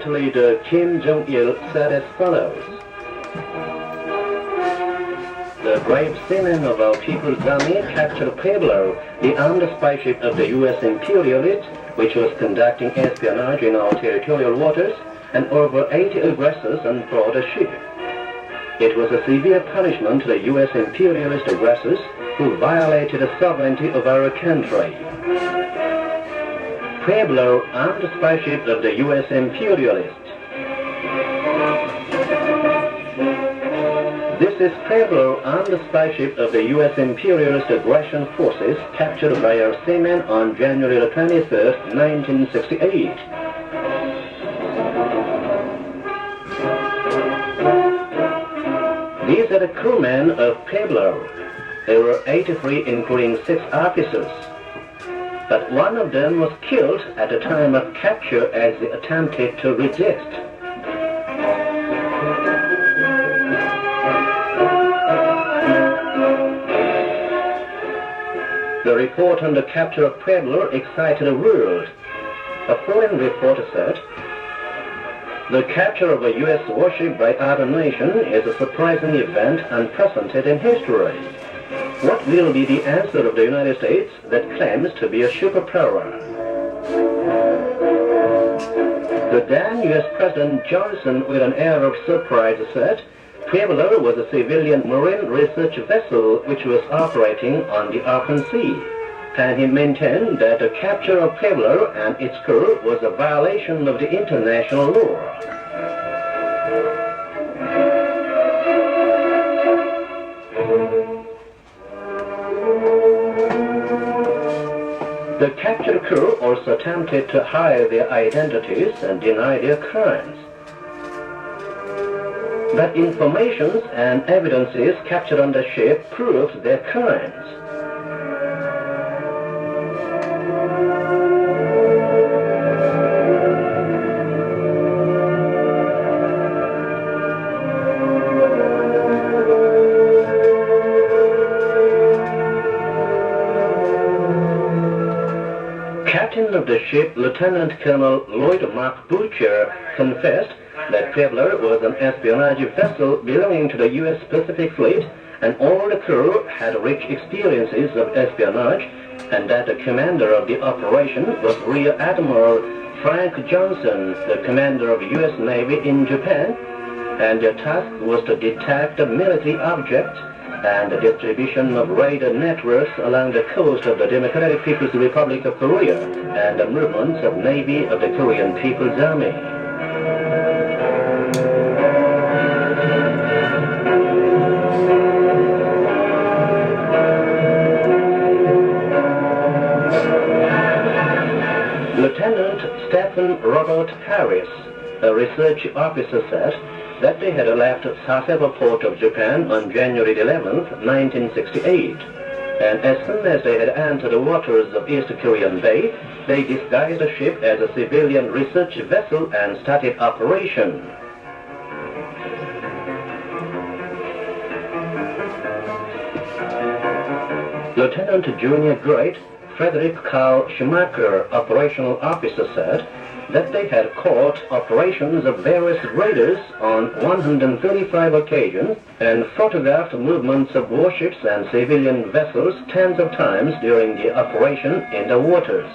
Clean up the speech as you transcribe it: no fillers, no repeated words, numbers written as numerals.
Soviet leader Kim Jong-il said as follows: "The brave seamen of our People's Army captured Pueblo, the armed spy ship of the U.S. imperialists, which was conducting espionage in our territorial waters, and over 80 aggressors on board the ship. It was a severe punishment to the U.S. imperialist aggressors who violated the sovereignty of our country." Pueblo, armed spy ship of the U.S. imperialists. This is Pueblo, armed spy ship of the U.S. imperialist aggression forces, captured by our seamen on January 23, 1968. These are the crewmen of Pueblo. There were 83, including 6 officers. But one of them was killed at the time of capture as they attempted to resist. The report on the capture of Pueblo excited the world. A foreign reporter said, "The capture of a U.S. warship by other nation is a surprising event unprecedented in history. What will be the answer of the United States that claims to be a superpower?" The then U.S. President Johnson, with an air of surprise, said Pueblo was a civilian marine research vessel which was operating on the open sea, and he maintained that the capture of Pueblo and its crew was a violation of the international law. The captured crew also attempted to hide their identities and deny their crimes. But information and evidences captured on the ship proved their crimes. Captain of the ship, Lieutenant Colonel Lloyd Mark Butcher, confessed that Pueblo was an espionage vessel belonging to the U.S. Pacific Fleet, and all the crew had rich experiences of espionage, and that the commander of the operation was Rear Admiral Frank Johnson, the commander of U.S. Navy in Japan, and their task was to detect military objects and the distribution of radar networks along the coast of the Democratic People's Republic of Korea and the movements of Navy of the Korean People's Army. Lieutenant Stephen Robert Harris, a research officer, said that they had left Sasebo port of Japan on January 11, 1968, and as soon as they had entered the waters of East Korean Bay, they disguised the ship as a civilian research vessel and started operation. Lieutenant Junior Grade Frederick Carl Schumacher, operational officer, said that they had caught operations of various raiders on 135 occasions and photographed movements of warships and civilian vessels tens of times during the operation in the waters.